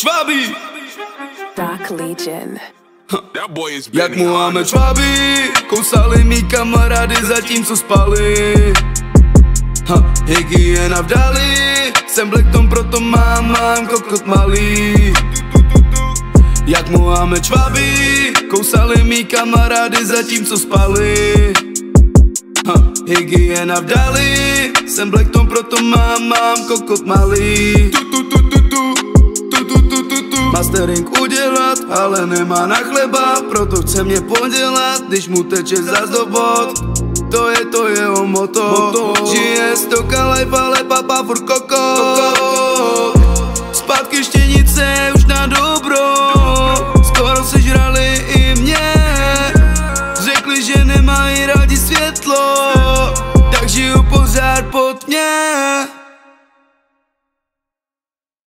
Švábí. Dark Legion. Jak Muhamed Švábí, kousali mý kamarády zatímco spali. Hygiena v dali, jsem Blackton, proto mám kokot malý. Jak Muhamed Švábí, kousali mý kamarády zatímco spali. Hygiena v dali, jsem Blackton, proto mám kokot malý. Mastering udělat, ale nemá na chleba, proto chce mě podělat, když mu teče zas do bod. To je jeho moto. Žije stoka life, ale papá furt koko. Zpátky štěnice už na dobro, skoro sežrali i mě. Řekli, že nemají rádi světlo, tak žiju pořád pod mě.